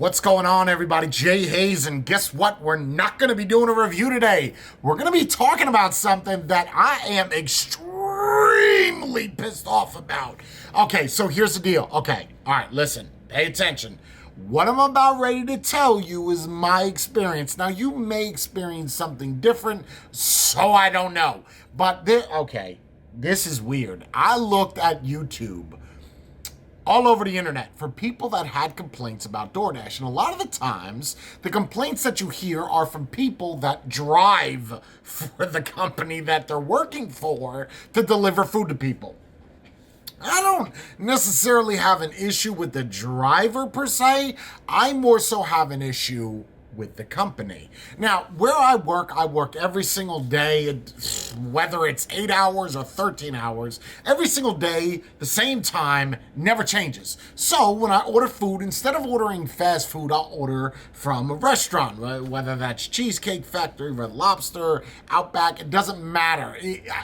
What's going on, everybody? Jay Hayes, and guess what? We're not going to be doing a review today. We're going to be talking about something that I am extremely pissed off about. Okay, so here's the deal. Okay, all right, listen, pay attention. What I'm about ready to tell you is my experience. Now, you may experience something different, so I don't know. But, this is weird. I looked at YouTube all over the internet for people that had complaints about Doordash. And a lot of the times, the complaints that you hear are from people that drive for the company that they're working for to deliver food to people. I don't necessarily have an issue with the driver per se. I more so have an issue with the company. Now, where I work every single day, whether it's 8 hours or 13 hours, every single day, the same time, never changes. So when I order food, instead of ordering fast food, I'll order from a restaurant, whether that's Cheesecake Factory, Red Lobster, Outback, it doesn't matter.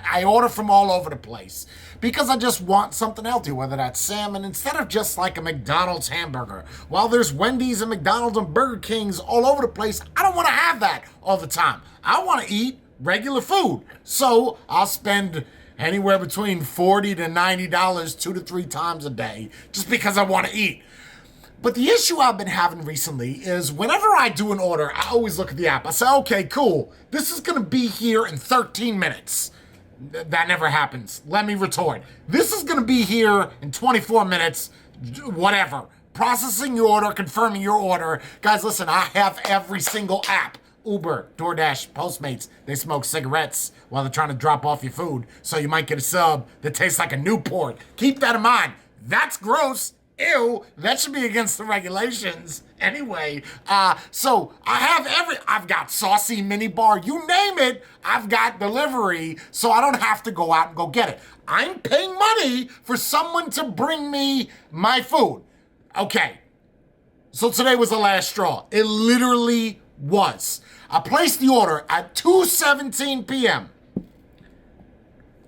I order from all over the place because I just want something healthy, whether that's salmon, instead of just like a McDonald's hamburger. While there's Wendy's and McDonald's and Burger Kings all over the place, I don't want to have that all the time. I want to eat regular food. So I'll spend anywhere between $40 to $90 2 to 3 times a day just because I want to eat. But the issue I've been having recently is whenever I do an order, I always look at the app. I say, okay, cool. This is going to be here in 13 minutes. That never happens. Let me retort. This is going to be here in 24 minutes, whatever. Processing your order, confirming your order. Guys, listen, I have every single app. Uber, Doordash, Postmates. They smoke cigarettes while they're trying to drop off your food, so you might get a sub that tastes like a Newport. Keep that in mind. That's gross. Ew, that should be against the regulations. Anyway, so I've got saucy mini bar, you name it, I've got delivery, so I don't have to go out and go get it. I'm paying money for someone to bring me my food. Okay, so today was the last straw. It literally was. I placed the order at 2:17 p.m.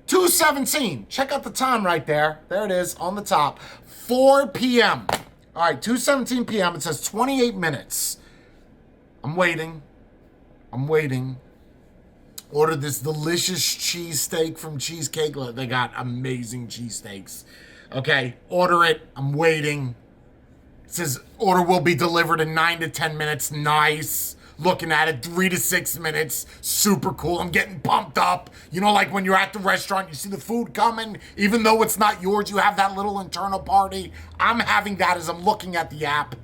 2:17. Check out the time right there. There it is on the top. 4 p.m. All right, 2:17 p.m. It says 28 minutes. I'm waiting. Ordered this delicious cheesesteak from Cheesecake. They got amazing cheesesteaks. Okay, order it. I'm waiting. It says order will be delivered in 9 to 10 minutes. Nice. Looking at it, 3 to 6 minutes. Super cool. I'm getting pumped up. You know, like when you're at the restaurant, you see the food coming, even though it's not yours, you have that little internal party. I'm having that as I'm looking at the app.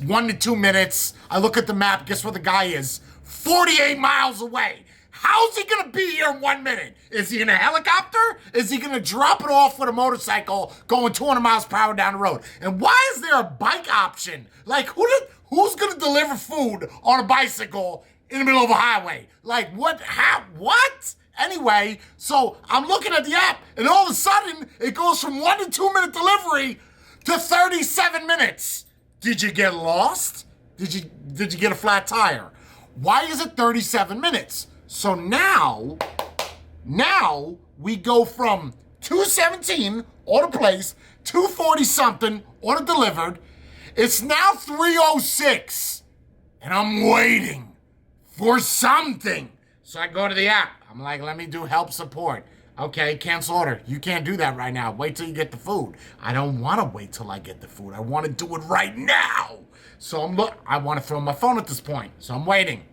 1 to 2 minutes. I look at the map. Guess where the guy is? 48 miles away. How's he gonna be here in 1 minute? Is he in a helicopter? Is he gonna drop it off with a motorcycle going 200 miles per hour down the road? And why is there a bike option? Like, who's gonna deliver food on a bicycle in the middle of a highway? Like, what? How? What? Anyway, so I'm looking at the app, and all of a sudden, it goes from 1 to 2 minute delivery to 37 minutes. Did you get lost? Did you get a flat tire? Why is it 37 minutes? So now we go from 2:17 order placed, 2:40 something order delivered. It's now 3:06, and I'm waiting for something. So I go to the app. I'm like, let me do help support. Okay, cancel order. You can't do that right now. Wait till you get the food. I don't want to wait till I get the food. I want to do it right now. So I want to throw my phone at this point. So I'm waiting.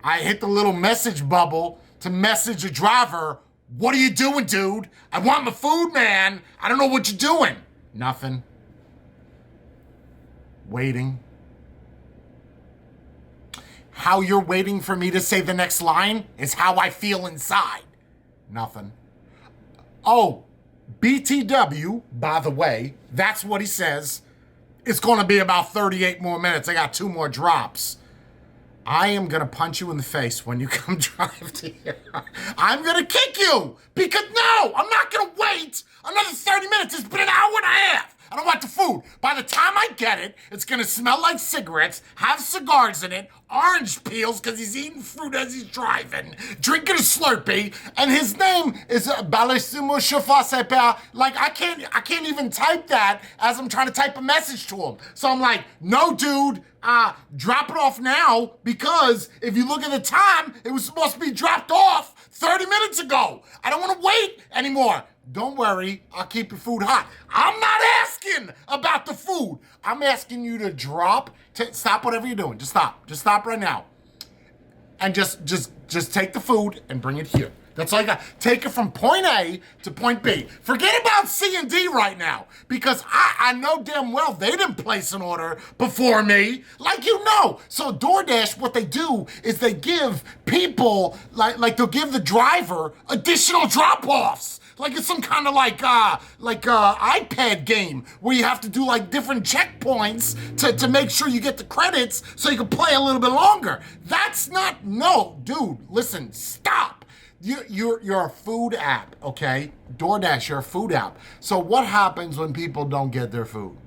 I hit the little message bubble to message the driver. What are you doing, dude? I want my food, man. I don't know what you're doing. Nothing. Waiting. How you're waiting for me to say the next line is how I feel inside. Nothing. Oh, BTW, by the way, that's what he says. It's going to be about 38 more minutes. I got 2 more drops. I am going to punch you in the face when you come drive to here. I'm going to kick you because no, I'm not going to wait another 30 minutes. It's been an hour and a half. I don't want the food. By the time I get it, it's going to smell like cigarettes, have cigars in it, orange peels because he's eating fruit as he's driving, drinking a Slurpee, and his name is Balissimo Chafasepa. Like, I can't even type that as I'm trying to type a message to him. So I'm like, no, dude, drop it off now, because if you look at the time, it was supposed to be dropped off 30 minutes ago. I don't want to wait anymore. Don't worry, I'll keep your food hot. I'm not asking about the food. I'm asking you to stop whatever you're doing. Just stop. Just stop right now. And just take the food and bring it here. That's all you got. Take it from point A to point B. Forget about C and D right now, because I know damn well they didn't place an order before me, like you know. So DoorDash, what they do is they give people, like they'll give the driver additional drop-offs. Like it's some kind of iPad game where you have to do like different checkpoints to make sure you get the credits so you can play a little bit longer. That's not, no, dude, listen, stop. You're a food app, okay? DoorDash, you're a food app. So what happens when people don't get their food?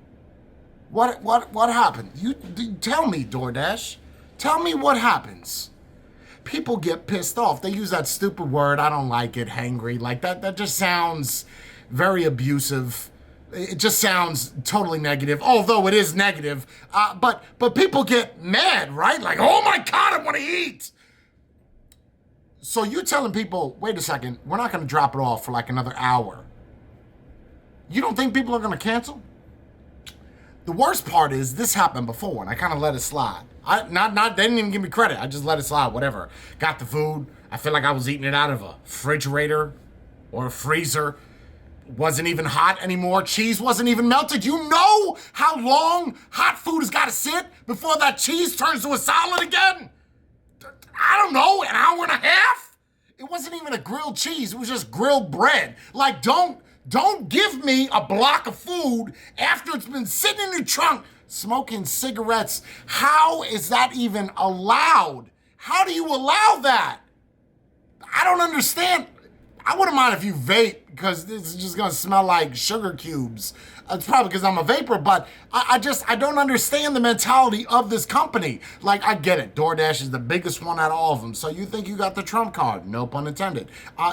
What happens? You tell me, DoorDash. Tell me what happens. People get pissed off. They use that stupid word, I don't like it, hangry. Like that just sounds very abusive. It just sounds totally negative, although it is negative. But people get mad, right? Like, oh my God, I want to eat. So you're telling people, wait a second, we're not going to drop it off for like another hour. You don't think people are going to cancel? The worst part is this happened before, and I kind of let it slide. They didn't even give me credit. I just let it slide, whatever. Got the food. I feel like I was eating it out of a refrigerator or a freezer. Wasn't even hot anymore. Cheese wasn't even melted. You know how long hot food has got to sit before that cheese turns to a solid again? I don't know, an hour and a half? It wasn't even a grilled cheese. It was just grilled bread. Like, don't give me a block of food after it's been sitting in your trunk smoking cigarettes. How is that even allowed? How do you allow that? I don't understand. I wouldn't mind if you vape, because this is just gonna smell like sugar cubes. It's probably because I'm a vapor, but I don't understand the mentality of this company. Like, I get it. DoorDash is the biggest one out of all of them. So you think you got the trump card. No pun intended.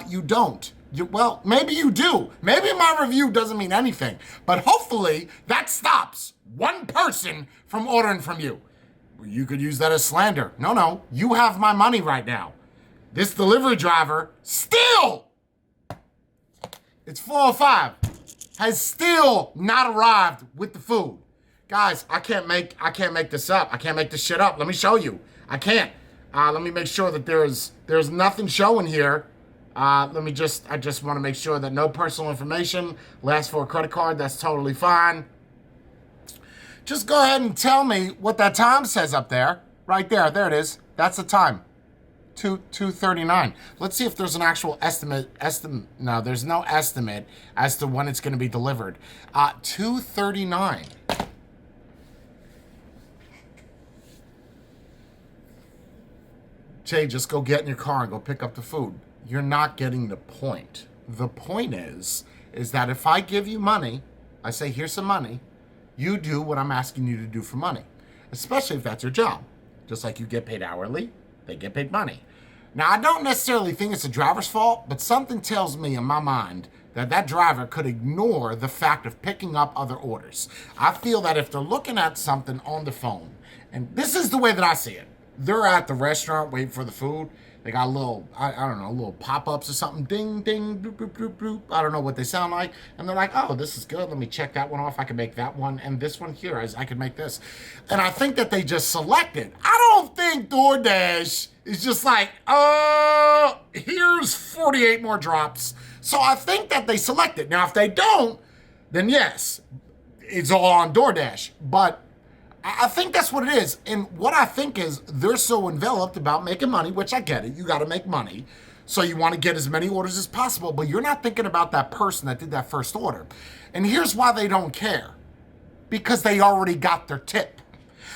You don't. Well, maybe you do. Maybe my review doesn't mean anything, but hopefully that stops one person from ordering from you. You could use that as slander. No, you have my money right now. This delivery driver still, it's 4:05, has still not arrived with the food. Guys, I can't make this up. I can't make this shit up. Let me show you. I can't. Let me make sure that there's nothing showing here. I just want to make sure that no personal information, last for a credit card, that's totally fine. Just go ahead and tell me what that time says up there. Right there, there it is. That's the time, 2:39. Let's see if there's an actual estimate. No, there's no estimate as to when it's going to be delivered. 2:39. Jay, just go get in your car and go pick up the food. You're not getting the point. The point is that if I give you money, I say, here's some money, you do what I'm asking you to do for money, especially if that's your job. Just like you get paid hourly, they get paid money. Now, I don't necessarily think it's the driver's fault, but something tells me in my mind that driver could ignore the fact of picking up other orders. I feel that if they're looking at something on the phone, and this is the way that I see it, they're at the restaurant waiting for the food. They got a little, I don't know, little pop-ups or something. Ding, ding, bloop, bloop, bloop, bloop. I don't know what they sound like. And they're like, oh, this is good. Let me check that one off. I can make that one. And this one here, I can make this. And I think that they just selected. I don't think DoorDash is just like, here's 48 more drops. So I think that they selected. Now, if they don't, then yes, it's all on DoorDash. But I think that's what it is. And what I think is they're so enveloped about making money, which I get it. You got to make money. So you want to get as many orders as possible, but you're not thinking about that person that did that first order. And here's why they don't care. Because they already got their tip.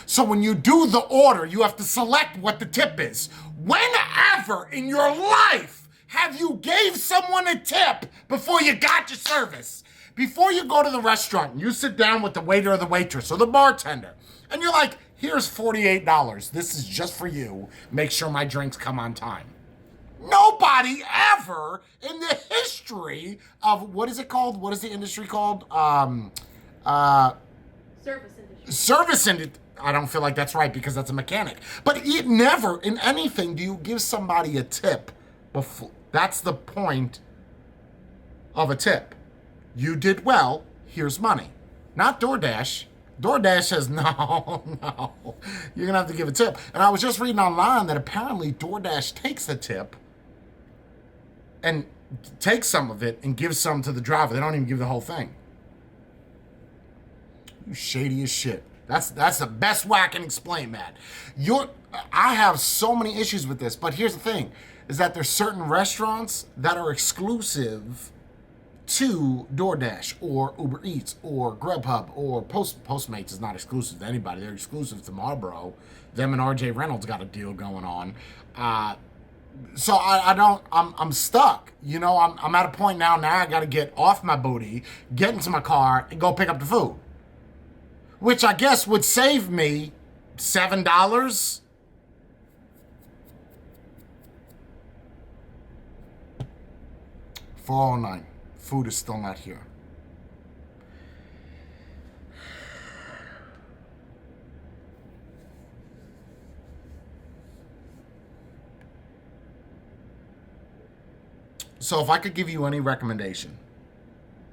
So when you do the order, you have to select what the tip is. Whenever in your life have you gave someone a tip before you got your service? Before you go to the restaurant, you sit down with the waiter or the waitress or the bartender, and you're like, here's $48. This is just for you. Make sure my drinks come on time. Nobody ever in the history of, what is it called? What is the industry called? Service industry. Service industry. I don't feel like that's right because that's a mechanic. But never in anything do you give somebody a tip before. That's the point of a tip. You did well, here's money. Not Doordash. Doordash says, no. You're going to have to give a tip. And I was just reading online that apparently Doordash takes the tip and takes some of it and gives some to the driver. They don't even give the whole thing. You shady as shit. That's the best way I can explain that. I have so many issues with this, but here's the thing, is that there's certain restaurants that are exclusive to DoorDash or Uber Eats or Grubhub or Postmates is not exclusive to anybody. They're exclusive to Marlboro. Them and RJ Reynolds got a deal going on. So I'm stuck. You know, I'm at a point now I got to get off my booty, get into my car, and go pick up the food. Which I guess would save me $7. $4.09. Food is still not here. So if I could give you any recommendation,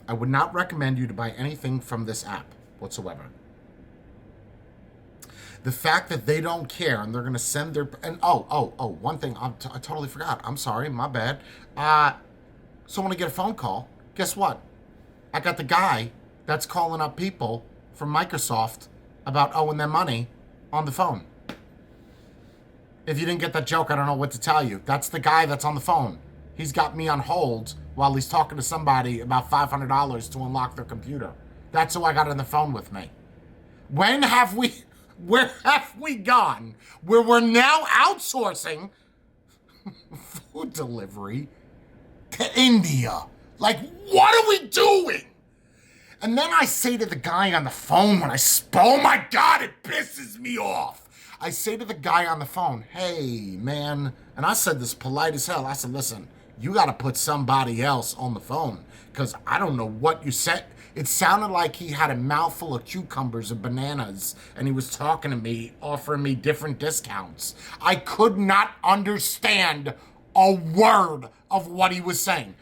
I would not recommend you to buy anything from this app whatsoever. The fact that they don't care and they're going to send their... And one thing I totally forgot. I'm sorry, my bad. So when I get a phone call, guess what? I got the guy that's calling up people from Microsoft about owing them money on the phone. If you didn't get that joke, I don't know what to tell you. That's the guy that's on the phone. He's got me on hold while he's talking to somebody about $500 to unlock their computer. That's who I got on the phone with me. Where have we gone where we're now outsourcing food delivery to India? Like, what are we doing? And then I say to the guy on the phone when oh my God, it pisses me off. I say to the guy on the phone, hey, man, and I said this polite as hell. I said, listen, you got to put somebody else on the phone because I don't know what you said. It sounded like he had a mouthful of cucumbers and bananas, and he was talking to me, offering me different discounts. I could not understand a word of what he was saying.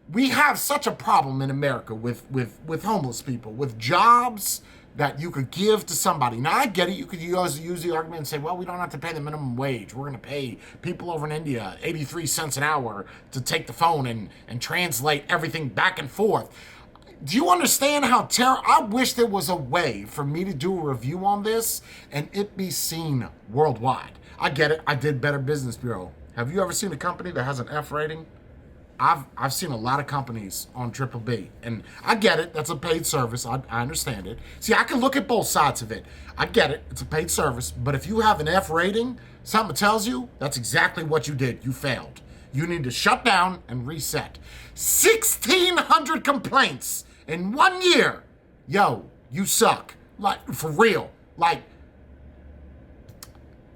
We have such a problem in America with homeless people, with jobs that you could give to somebody. Now, I get it. You could use the argument and say, well, we don't have to pay the minimum wage. We're going to pay people over in India 83 cents an hour to take the phone and translate everything back and forth. Do you understand how terrible? I wish there was a way for me to do a review on this and it be seen worldwide. I get it. I did Better Business Bureau. Have you ever seen a company that has an F rating? I've seen a lot of companies on Triple B, and I get it. That's a paid service. I understand it. See, I can look at both sides of it. I get it. It's a paid service, but if you have an F rating, something tells you that's exactly what you did. You failed. You need to shut down and reset. 1,600 complaints in 1 year. Yo, you suck. Like, for real. Like,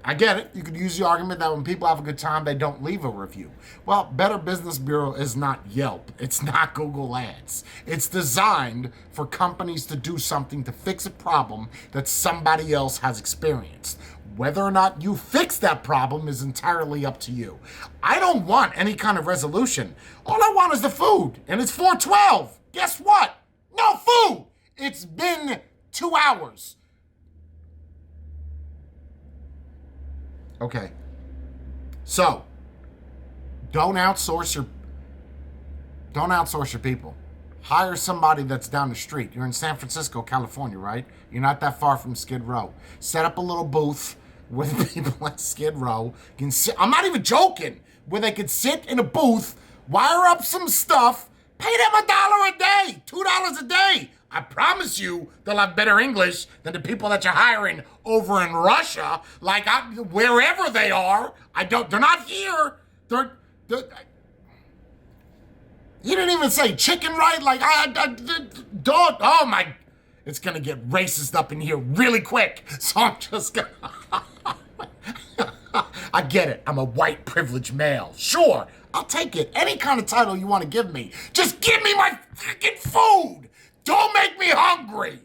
I get it. You could use the argument that when people have a good time, they don't leave a review. Well, Better Business Bureau is not Yelp. It's not Google Ads. It's designed for companies to do something to fix a problem that somebody else has experienced. Whether or not you fix that problem is entirely up to you. I don't want any kind of resolution. All I want is the food, and it's $4.12. Guess what? No food. It's been 2 hours. Okay. So, don't outsource your people. Hire somebody that's down the street. You're in San Francisco, California, right? You're not that far from Skid Row. Set up a little booth with people at Skid Row. You can sit, I'm not even joking. Where they could sit in a booth, wire up some stuff, pay them $1 a day, $2 a day. I promise you they'll have better English than the people that you're hiring over in Russia, like wherever they are. They're not here. You didn't even say chicken, right? Like, dog. Oh my. It's gonna get racist up in here really quick. So I'm just gonna. I get it. I'm a white privileged male. Sure, I'll take it. Any kind of title you want to give me. Just give me my freaking food. Don't make me hungry.